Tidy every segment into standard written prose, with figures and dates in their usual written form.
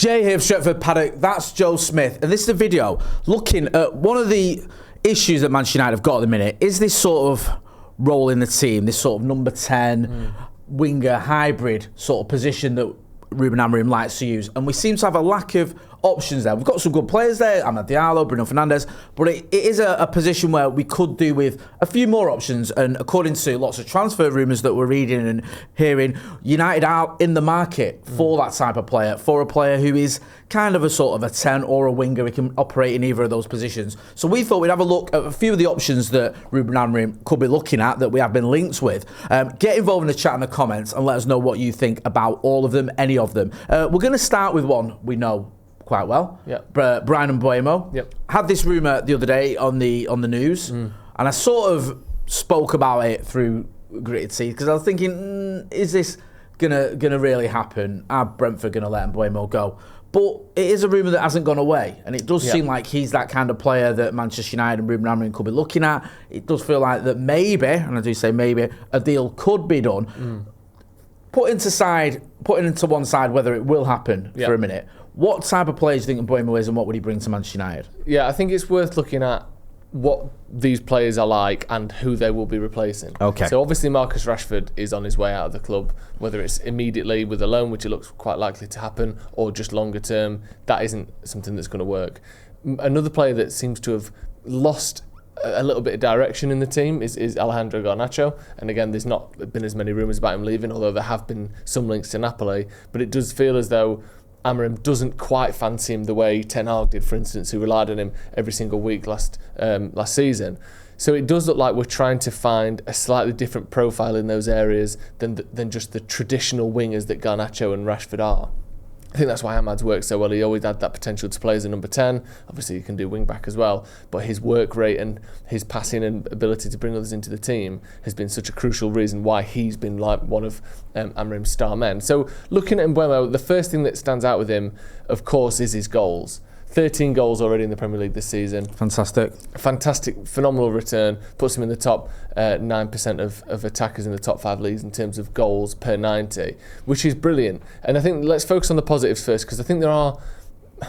Jay here of Stretford, Paddock. That's Joe Smith. And this is a video looking at one of the issues that Manchester United have got at the minute is this sort of role in the team, this sort of number 10 winger hybrid sort of position that Ruben Amorim likes to use. And we seem to have a lack of options there. We've got some good players there, Amad Diallo, Bruno Fernandes, but it is a position where we could do with a few more options. And according to lots of transfer rumours that we're reading and hearing, United are in the market for that type of player, for a player who is kind of a sort of a 10 or a winger who can operate in either of those positions. So we thought we'd have a look at a few of the options that Ruben Amorim could be looking at that we have been linked with. Get involved in the chat in the comments and let us know what you think about all of them, any of them. We're going to start with one we know quite well. Bryan Mbeumo had this rumour the other day on the news, and I sort of spoke about it through gritted teeth because I was thinking, is this gonna really happen? Are Brentford gonna let Mbeumo go? But it is a rumour that hasn't gone away, and it does seem like he's that kind of player that Manchester United and Ruben Amorim could be looking at. It does feel like that maybe, and I do say maybe, a deal could be done. Putting into one side whether it will happen for a minute. What type of player do you think Mbeumo is, and what would he bring to Manchester United? Yeah, I think it's worth looking at what these players are like and who they will be replacing. Okay. So obviously Marcus Rashford is on his way out of the club, whether it's immediately with a loan, which it looks quite likely to happen, or just longer term. That isn't something that's going to work. Another player that seems to have lost a little bit of direction in the team is Alejandro Garnacho. And again, there's not been as many rumours about him leaving, although there have been some links to Napoli. But it does feel as though Amorim doesn't quite fancy him the way Ten Hag did, for instance, who relied on him every single week last season. So it does look like we're trying to find a slightly different profile in those areas than just the traditional wingers that Garnacho and Rashford are. I think that's why Amad's worked so well. He always had that potential to play as a number 10. Obviously, he can do wing back as well. But his work rate and his passing and ability to bring others into the team has been such a crucial reason why he's been like one of Amorim's star men. So looking at Mbeumo, the first thing that stands out with him, of course, is his goals. 13 goals already in the Premier League this season. Fantastic, phenomenal return. Puts him in the top 9% of attackers in the top 5 leagues in terms of goals per 90, which is brilliant. And I think let's focus on the positives first, because I think there are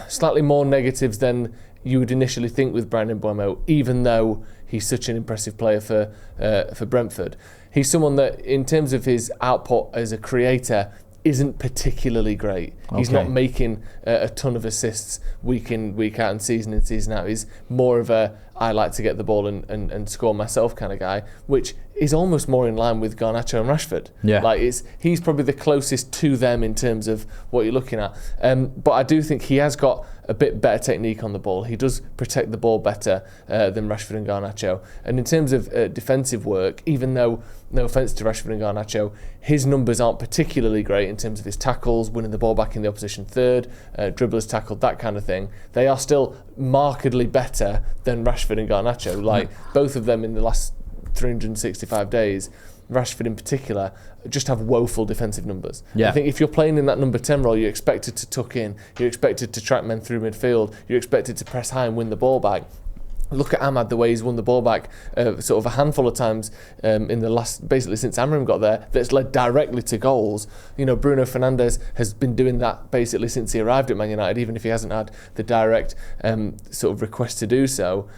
slightly more negatives than you would initially think with Bryan Mbeumo, even though he's such an impressive player for Brentford. He's someone that, in terms of his output as a creator, isn't particularly great. He's not making a ton of assists week in, week out, and season out. He's more of a I like to get the ball and score myself kind of guy, which is almost more in line with Garnacho and Rashford. He's probably the closest to them in terms of what you're looking at. But I do think he has got a bit better technique on the ball. He does protect the ball better than Rashford and Garnacho. And in terms of defensive work, even though, no offence to Rashford and Garnacho, his numbers aren't particularly great in terms of his tackles, winning the ball back in the opposition third, dribblers tackled, that kind of thing. They are still markedly better than Rashford and Garnacho. Like, both of them in the last 365 days, Rashford in particular, just have woeful defensive numbers. I think if you're playing in that number 10 role, you're expected to tuck in, you're expected to track men through midfield, you're expected to press high and win the ball back. Look at Amad, the way he's won the ball back sort of a handful of times in the last, basically since Amorim got there, that's led directly to goals. You know, Bruno Fernandes has been doing that basically since he arrived at Man United, even if he hasn't had the direct sort of request to do so.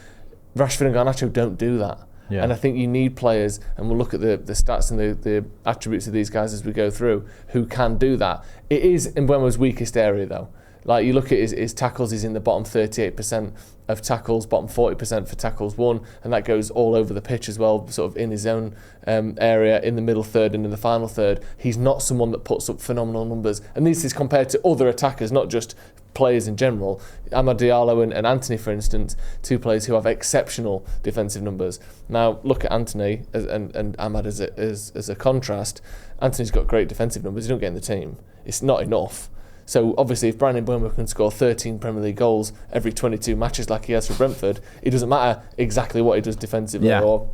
Rashford and Garnacho don't do that. And I think you need players, and we'll look at the stats and the attributes of these guys as we go through, who can do that. It is Mbeumo's weakest area, though. Like, you look at his tackles, he's in the bottom 38% of tackles, bottom 40% for tackles won, and that goes all over the pitch as well, sort of in his own area, in the middle third and in the final third. He's not someone that puts up phenomenal numbers, and this is compared to other attackers, not just players in general. Amad Diallo and Anthony, for instance, two players who have exceptional defensive numbers. Now, look at Anthony and Amad as a contrast. Anthony's got great defensive numbers, he don't get in the team. It's not enough. So obviously, if Bryan Mbeumo can score 13 Premier League goals every 22 matches like he has for Brentford, it doesn't matter exactly what he does defensively, or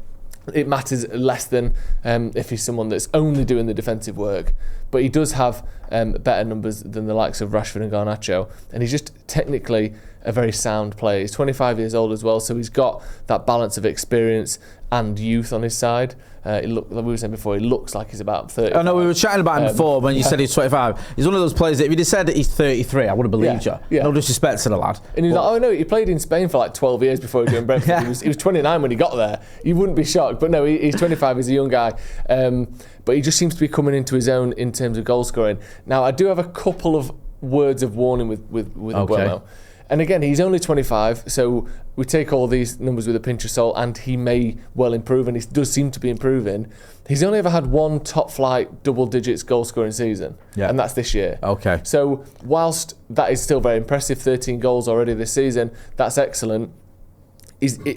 it matters less than if he's someone that's only doing the defensive work. But he does have better numbers than the likes of Rashford and Garnacho, and he's just technically a very sound player. He's 25 years old as well, so he's got that balance of experience and youth on his side. Like we were saying before, he looks like he's about 30. I know, we were chatting about him before when you said he's 25. He's one of those players that if you'd have said that he's 33, I would have believed you. Yeah. No disrespect to the lad. And he was like, oh no, he played in Spain for like 12 years before he joined Brentford. He was 29 when he got there. You wouldn't be shocked. But no, he's 25, he's a young guy. But he just seems to be coming into his own in terms of goal scoring. Now, I do have a couple of words of warning with Mbeumo. And again, he's only 25, so we take all these numbers with a pinch of salt, and he may well improve, and he does seem to be improving. He's only ever had one top-flight double-digits goal-scoring season, and that's this year. Okay. So whilst that is still very impressive, 13 goals already this season, that's excellent.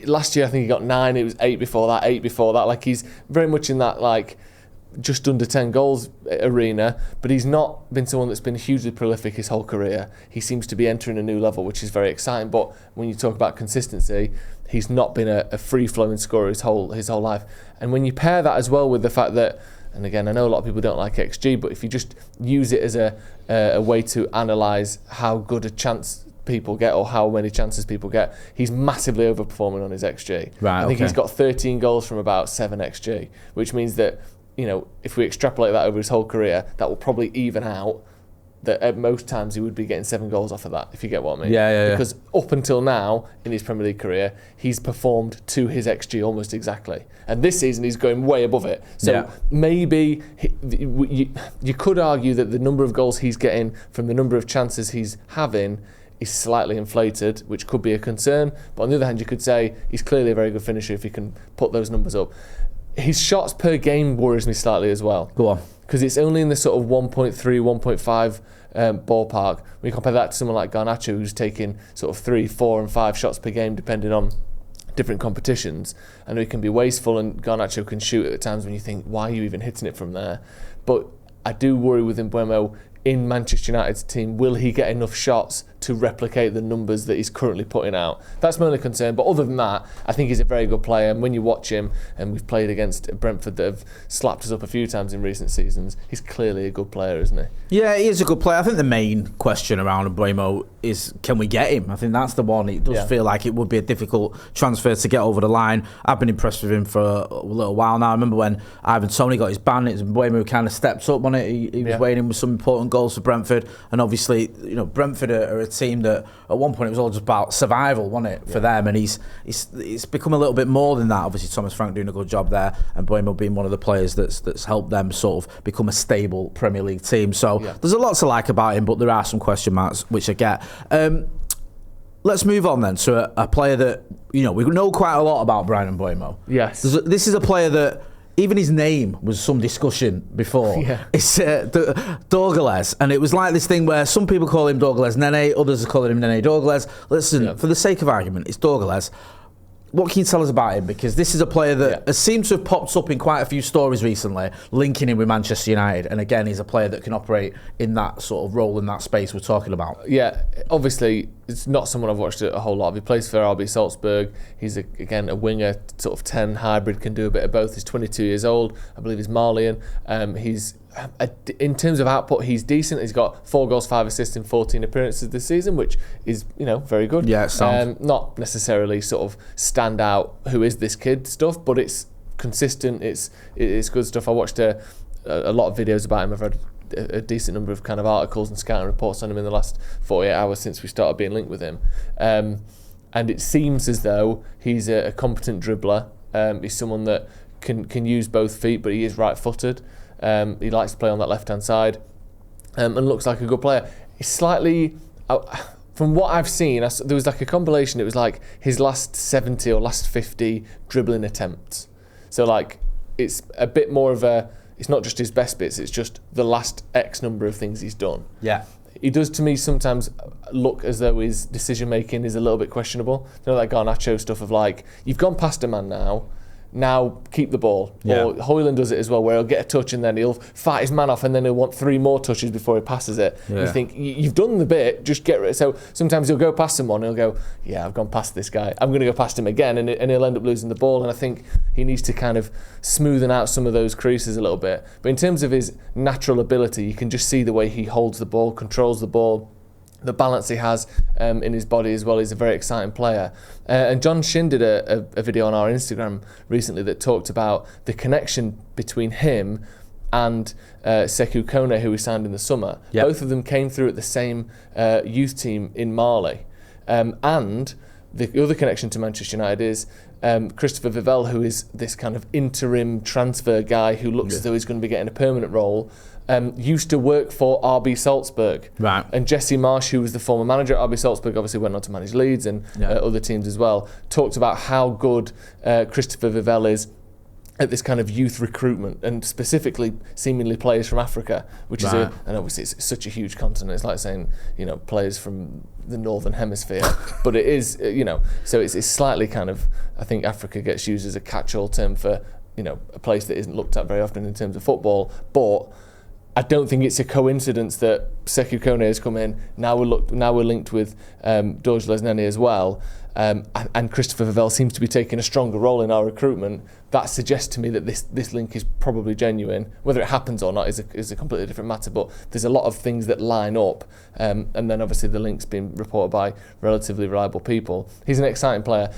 Last year, I think he got 9. It was 8 before that. Like, he's very much in that, like, just under 10 goals arena, but he's not been someone that's been hugely prolific his whole career. He seems to be entering a new level, which is very exciting. But when you talk about consistency, he's not been a free-flowing scorer his whole life. And when you pair that as well with the fact that, and again, I know a lot of people don't like XG, but if you just use it as a way to analyse how good a chance people get or how many chances people get, he's massively overperforming on his XG. Right, I think he's got 13 goals from about 7 XG, which means that, you know, if we extrapolate that over his whole career, that will probably even out that at most times he would be getting 7 goals off of that, if you get what I mean. Yeah. Because up until now, in his Premier League career, he's performed to his XG almost exactly. And this season, he's going way above it. So maybe you could argue that the number of goals he's getting from the number of chances he's having is slightly inflated, which could be a concern. But on the other hand, you could say he's clearly a very good finisher if he can put those numbers up. His shots per game worries me slightly as well. Go on. Because it's only in the sort of 1.3, 1.5 ballpark. When you compare that to someone like Garnacho, who's taking sort of 3, 4 and 5 shots per game depending on different competitions. I know he can be wasteful, and Garnacho can shoot at times when you think, why are you even hitting it from there? But I do worry with Mbeumo in Manchester United's team. Will he get enough shots to replicate the numbers that he's currently putting out? That's my only concern. But other than that, I think he's a very good player. And when you watch him, and we've played against Brentford that have slapped us up a few times in recent seasons, he's clearly a good player, isn't he? Yeah, he is a good player. I think the main question around Mbeumo is, can we get him? I think that's the one. It does feel like it would be a difficult transfer to get over the line. I've been impressed with him for a little while now. I remember when Ivan Toney got his ban, it was Mbeumo who kind of stepped up on it. He was weighing in with some important goals for Brentford. And obviously, you know, Brentford are a team that at one point it was all just about survival, wasn't it, for them? And he's become a little bit more than that. Obviously, Thomas Frank doing a good job there, and Mbeumo being one of the players that's helped them sort of become a stable Premier League team. So there's a lot to like about him, but there are some question marks, which I get. Let's move on then to a player that, you know, we know quite a lot about, Bryan Mbeumo. Yes. This is a player that even his name was some discussion before. It's Dorgeles, and it was like this thing where some people call him Dorgeles Nene, others are calling him Nene Dorgeles. Listen, for the sake of argument, it's Dorgeles. What can you tell us about him? Because this is a player that has seemed to have popped up in quite a few stories recently, linking him with Manchester United. And again, he's a player that can operate in that sort of role, in that space we're talking about. Yeah, obviously, it's not someone I've watched a whole lot of. He plays for RB Salzburg. He's, again, a winger, sort of 10 hybrid, can do a bit of both. He's 22 years old. I believe he's Malian. In terms of output, he's decent. He's got 4 goals, 5 assists in 14 appearances this season, which is, you know, very good. Yeah, it sounds. Not necessarily sort of stand out, who is this kid stuff, but it's consistent. It's good stuff. I watched a lot of videos about him. I've read a decent number of kind of articles and scouting reports on him in the last 48 hours since we started being linked with him. And it seems as though he's a competent dribbler. He's someone that can use both feet, but he is right-footed. He likes to play on that left-hand side, and looks like a good player. He's slightly, from what I've seen, there was like a compilation. It was like his last 70 or last 50 dribbling attempts. So like, it's a bit more of it's not just his best bits, it's just the last X number of things he's done. Yeah. He does, to me, sometimes look as though his decision-making is a little bit questionable. You know, that Garnacho stuff of like, you've gone past a man now keep the ball. Yeah. Or Højlund does it as well, where he'll get a touch and then he'll fight his man off, and then he'll want 3 more touches before he passes it. Yeah. You think, you've done the bit, just get rid. So sometimes he'll go past someone and he'll go, yeah, I've gone past this guy, I'm going to go past him again, and he'll end up losing the ball. And I think he needs to kind of smoothen out some of those creases a little bit. But in terms of his natural ability, you can just see the way he holds the ball, controls the ball. the balance he has in his body as well. He's a very exciting player. And John Shin did a video on our Instagram recently that talked about the connection between him and Sekou Kone, who we signed in the summer. Yep. Both of them came through at the same youth team in Mali. And the other connection to Manchester United is Christopher Vivell, who is this kind of interim transfer guy who looks as though he's going to be getting a permanent role, used to work for RB Salzburg. Right. And Jesse Marsh, who was the former manager at RB Salzburg, obviously went on to manage Leeds and other teams as well, talked about how good Christopher Vivell is at this kind of youth recruitment, and specifically seemingly players from Africa, which is and obviously it's such a huge continent. It's like saying, players from the Northern Hemisphere, but it is, so it's slightly kind of, I think Africa gets used as a catch-all term for, a place that isn't looked at very often in terms of football. But I don't think it's a coincidence that Sekou Kone has come in. Now we're linked with Dorgeles Nene as well, and Christopher Vivell seems to be taking a stronger role in our recruitment. That suggests to me that this link is probably genuine. Whether it happens or not is a completely different matter. But there's a lot of things that line up, and then obviously the link's been reported by relatively reliable people. He's an exciting player.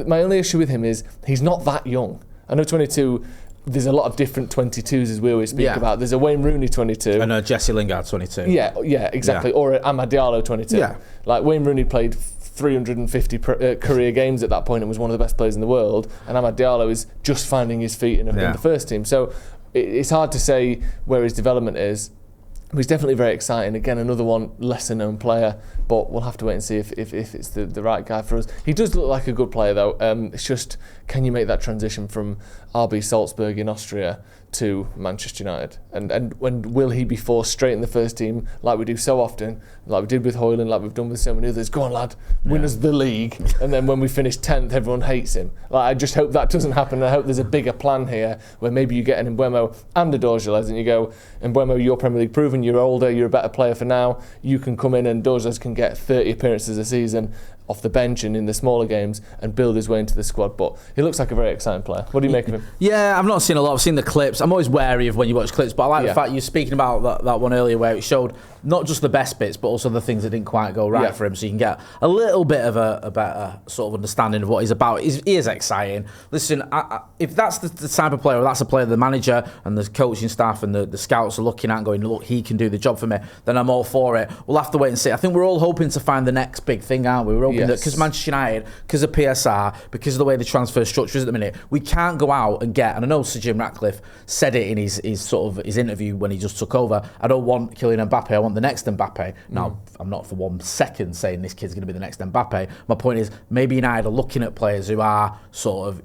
My only issue with him is he's not that young. I know 22. There's a lot of different 22s, as we always speak about. There's a Wayne Rooney 22. And a Jesse Lingard 22. Yeah, exactly. Yeah. Or a Amad Diallo 22. Yeah. Like Wayne Rooney played 350 career games at that point and was one of the best players in the world. And Amad Diallo is just finding his feet in the first team. So it's hard to say where his development is. He's definitely very exciting. Again, another one, lesser known player, but we'll have to wait and see if it's the right guy for us. He does look like a good player though. It's just, can you make that transition from RB Salzburg in Austria to Manchester United? And when will he be forced straight in the first team like we do so often, like we did with Højlund, like we've done with so many others? Go on, lad, win us the league. And then when we finish 10th, everyone hates him. Like, I just hope that doesn't happen. I hope there's a bigger plan here where maybe you get an Mbeumo and a Dorgeles and you go, Mbeumo, you're Premier League proven, you're older, you're a better player for now. You can come in and Dorgeles can get 30 appearances a season off the bench and in the smaller games and build his way into the squad. But he looks like a very exciting player. What do you make of him? Yeah, I've not seen a lot. I've seen the clips. I'm always wary of when you watch clips, but I like the fact you're speaking about that one earlier where it showed not just the best bits, but also the things that didn't quite go right for him, so you can get a little bit of a better sort of understanding of what he's about. He is exciting. Listen, if that's the type of player, or that's a player the manager and the coaching staff and the scouts are looking at and going, look, he can do the job for me, then I'm all for it. We'll have to wait and see. I think we're all hoping to find the next big thing, aren't we? We're hoping that because Manchester United, because of PSR, because of the way the transfer structure is at the minute, we can't go out and get, and I know Sir Jim Ratcliffe said it in his interview when he just took over, I don't want Kylian Mbappe, I want the next Mbappe. Now, I'm not for 1 second saying this kid's going to be the next Mbappe. My point is, maybe United are looking at players who are sort of,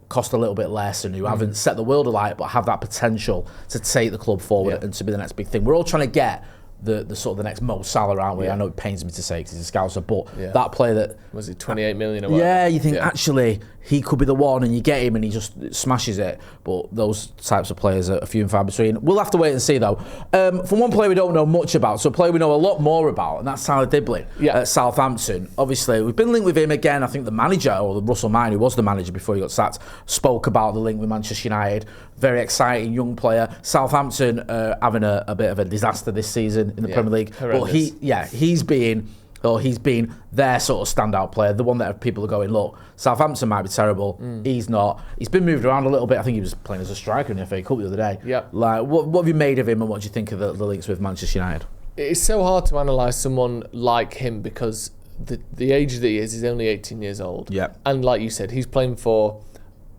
cost a little bit less and who haven't set the world alight, but have that potential to take the club forward and to be the next big thing. We're all trying to get the sort of the next Mo Salah, aren't we? Yeah. I know it pains me to say because he's a Scouser, but that player that... Was it 28 million or whatever? Yeah, you think actually he could be the one and you get him and he just smashes it. But those types of players are few and far between. We'll have to wait and see though. From one player we don't know much about, so a player we know a lot more about, and that's Tyler Dibling at Southampton. Obviously, we've been linked with him again. I think the manager, or the Russell Mine, who was the manager before he got sacked, spoke about the link with Manchester United. Very exciting young player. Southampton having a bit of a disaster this season in the Premier League. Horrendous. But he's been their sort of standout player, the one that people are going, look, Southampton might be terrible. He's not. He's been moved around a little bit. I think he was playing as a striker in the FA Cup the other day. Like, what have you made of him, and what do you think of the links with Manchester United? It's so hard to analyse someone like him because the age that he is, he's only 18 years old. And like you said, he's playing for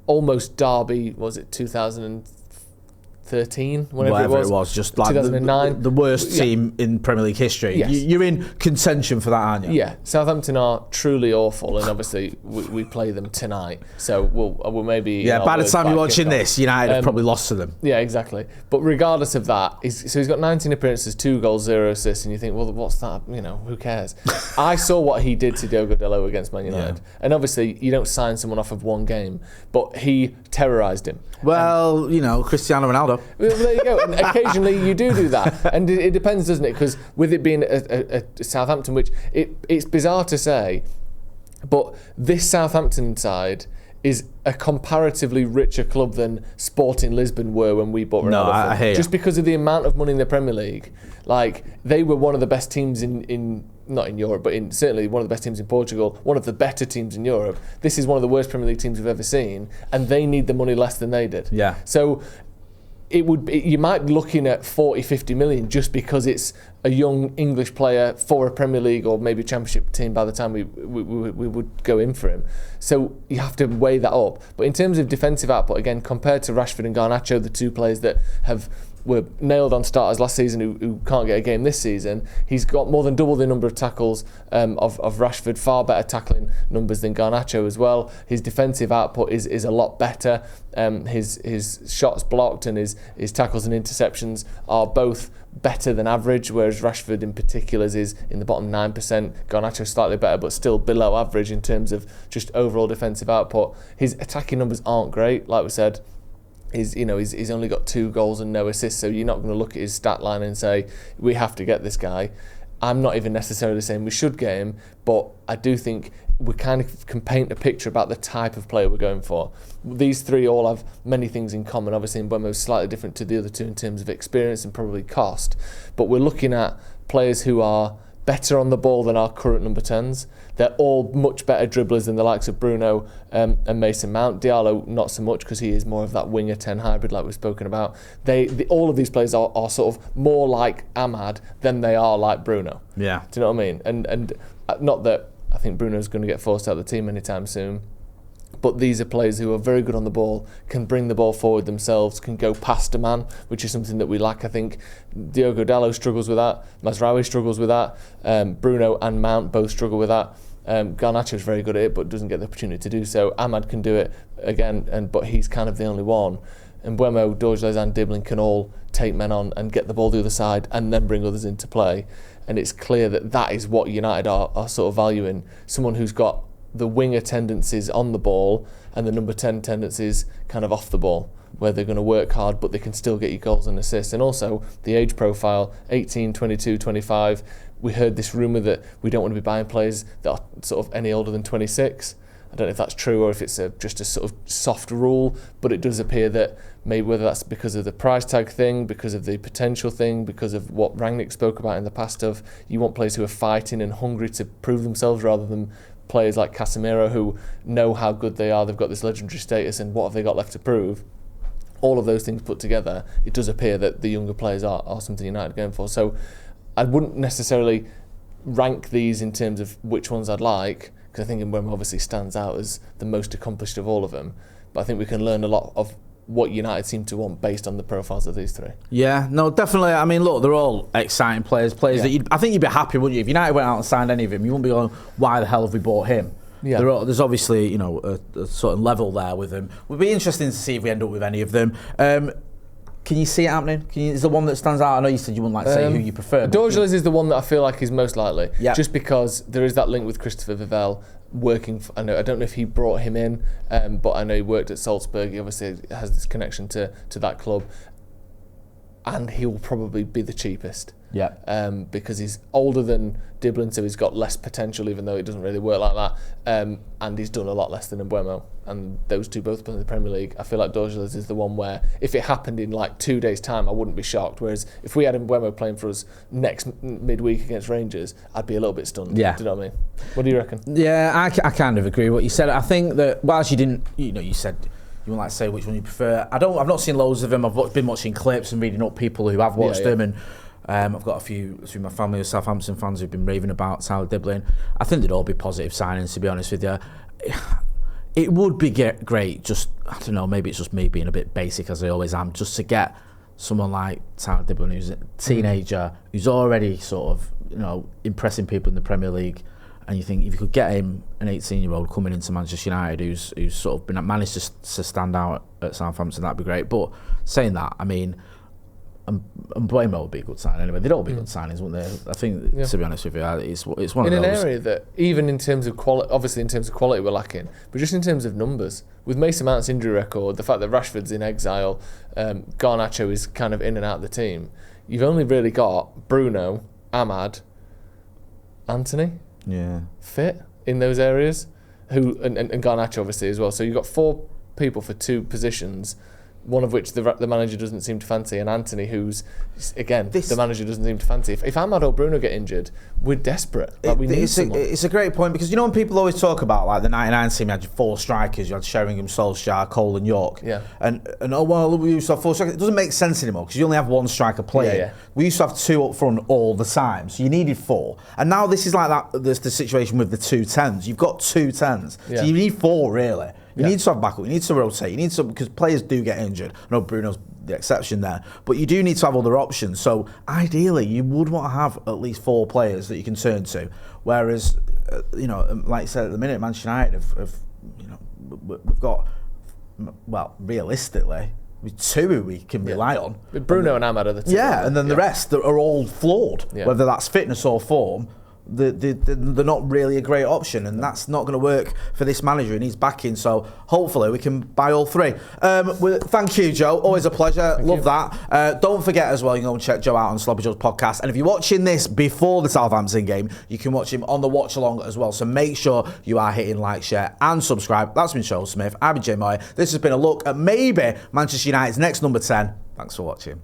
almost Derby, was it 2013? Whatever it was, just like 2009. The worst team in Premier League history. Yes. You're in contention for that, aren't you? Yeah, Southampton are truly awful, and obviously we play them tonight, so we'll maybe... Yeah, by the time you're watching this, United have probably lost to them. Yeah, exactly. But regardless of that, he's got 19 appearances, 2 goals, 0 assists, and you think, well, what's that? Who cares? I saw what he did to Diogo Dalot against Man United, and obviously you don't sign someone off of one game, but he terrorised him. Well, Cristiano Ronaldo. Well, there you go. And occasionally you do that, and it depends, doesn't it? Because with it being a Southampton, which it's bizarre to say, but this Southampton side is a comparatively richer club than Sporting Lisbon were when we bought Ronaldo. No, I hear you. Just because of the amount of money in the Premier League. Like, they were one of the best teams in not in Europe, but certainly one of the best teams in Portugal, one of the better teams in Europe. This is one of the worst Premier League teams we've ever seen, and they need the money less than they did. Yeah. So you might be looking at 40, 50 million just because it's a young English player for a Premier League or maybe Championship team by the time we would go in for him. So you have to weigh that up. But in terms of defensive output, again, compared to Rashford and Garnacho, the two players that were nailed on starters last season who can't get a game this season, he's got more than double the number of tackles of Rashford, far better tackling numbers than Garnacho as well. His defensive output is a lot better. His shots blocked and his tackles and interceptions are both better than average, whereas Rashford in particular is in the bottom 9%. Garnacho slightly better, but still below average in terms of just overall defensive output. His attacking numbers aren't great, like we said. He's only got 2 goals and no assists, so you're not going to look at his stat line and say we have to get this guy. I'm not even necessarily saying we should get him, but I do think we kind of can paint a picture about the type of player we're going for. These three all have many things in common. Obviously, Mbeumo is slightly different to the other two in terms of experience and probably cost, but we're looking at players who are better on the ball than our current number 10s. They're all much better dribblers than the likes of Bruno and Mason Mount. Diallo not so much because he is more of that winger 10 hybrid like we've spoken about. All of these players are sort of more like Ahmad than they are like Bruno. Yeah. Do you know what I mean? And not that I think Bruno's going to get forced out of the team anytime soon, but these are players who are very good on the ball, can bring the ball forward themselves, can go past a man, which is something that we lack. I think Diogo Dalot struggles with that, Mazraoui struggles with that, Bruno and Mount both struggle with that. Garnacho is very good at it, but doesn't get the opportunity to do so. Ahmad can do it again, but he's kind of the only one. And Mbeumo, Dorgeles and Dibling can all take men on and get the ball the other side and then bring others into play. And it's clear that is what United are sort of valuing. Someone who's got the winger tendencies on the ball and the number 10 tendencies kind of off the ball, where they're going to work hard but they can still get you goals and assists. And also the age profile, 18, 22, 25. We heard this rumour that we don't want to be buying players that are sort of any older than 26. I don't know if that's true or if it's just a sort of soft rule, but it does appear that maybe whether that's because of the price tag thing, because of the potential thing, because of what Rangnick spoke about in the past of you want players who are fighting and hungry to prove themselves rather than players like Casemiro who know how good they are, they've got this legendary status and what have they got left to prove. All of those things put together, it does appear that the younger players are something United are going for. So I wouldn't necessarily rank these in terms of which ones I'd like, because I think Mbeumo obviously stands out as the most accomplished of all of them. But I think we can learn a lot of what United seem to want based on the profiles of these three. Yeah, no, definitely. I mean, look, they're all exciting players that I think you'd be happy, wouldn't you? If United went out and signed any of them, you wouldn't be going, why the hell have we bought him? Yeah. There's obviously, a certain level there with them. It would be interesting to see if we end up with any of them. Can you see it happening? Is the one that stands out? I know you said you wouldn't like to say who you prefer. Dorgeles is the one that I feel like is most likely, just because there is that link with Christopher Vivell working. I don't know if he brought him in, but I know he worked at Salzburg. He obviously has this connection to that club, and he will probably be the cheapest. Yeah. Because he's older than Dibling, so he's got less potential, even though it doesn't really work like that. And he's done a lot less than Mbeumo. And those two both play in the Premier League. I feel like Dorgeles is the one where, if it happened in like 2 days' time, I wouldn't be shocked. Whereas if we had Mbeumo playing for us next midweek against Rangers, I'd be a little bit stunned. Yeah. Do you know what I mean? What do you reckon? Yeah, I kind of agree with what you said. I think that whilst you didn't, you said you wouldn't like to say which one you prefer. I've not seen loads of them. I've been watching clips and reading up people who have watched them, and I've got a few through my family of Southampton fans who've been raving about Tyler Dibling. I think they'd all be positive signings, to be honest with you. It would be great, just, I don't know, maybe it's just me being a bit basic as I always am, just to get someone like Tyler Dibling, who's a teenager, who's already sort of, impressing people in the Premier League. And you think if you could get him, an 18-year-old coming into Manchester United who's sort of managed to stand out at Southampton, that'd be great. But saying that, I mean, Mbeumo would be a good signing anyway. They'd all be good signings, wouldn't they? I think, to be honest with you, it's one of those. In an area that, even in terms of quality, obviously in terms of quality we're lacking, but just in terms of numbers, with Mason Mount's injury record, the fact that Rashford's in exile, Garnacho is kind of in and out of the team, you've only really got Bruno, Ahmad, Anthony fit in those areas, and Garnacho obviously as well. So you've got 4 people for 2 positions one of which the manager doesn't seem to fancy, and Anthony, who's, again, the manager doesn't seem to fancy. If Amad or Bruno get injured, we're desperate. Like, we need someone. It's a great point, because you know when people always talk about like the 99 team, you had 4 strikers, you had Sheringham, Solskjaer, Cole and York. Yeah. And oh well, we used to have 4 strikers. It doesn't make sense anymore because you only have 1 striker playing. Yeah. We used to have 2 up front all the time, so you needed 4. And now this is like that. There's the situation with the 2 10s. You've got 2 10s, so you need 4 really. You need to have backup. You need to rotate. You need to, because players do get injured. I know Bruno's the exception there, but you do need to have other options. So ideally, you would want to have at least 4 players that you can turn to. Whereas, like you said at the minute, Manchester United we've got, well, realistically, 2 who we can rely on. Bruno and Amad are the 2. Yeah, and then the rest are all flawed, whether that's fitness or form. They're not really a great option, and that's not going to work for this manager, and he's backing. So hopefully we can buy all 3. Thank you, Joe. Always a pleasure. Love that. Don't forget as well, you can go and check Joe out on Sloppy Joe's podcast. And if you're watching this before the Southampton game, you can watch him on the watch along as well. So make sure you are hitting like, share, and subscribe. That's been Joe Smith. I've been Jay Moy. This has been a look at maybe Manchester United's next number 10. Thanks for watching.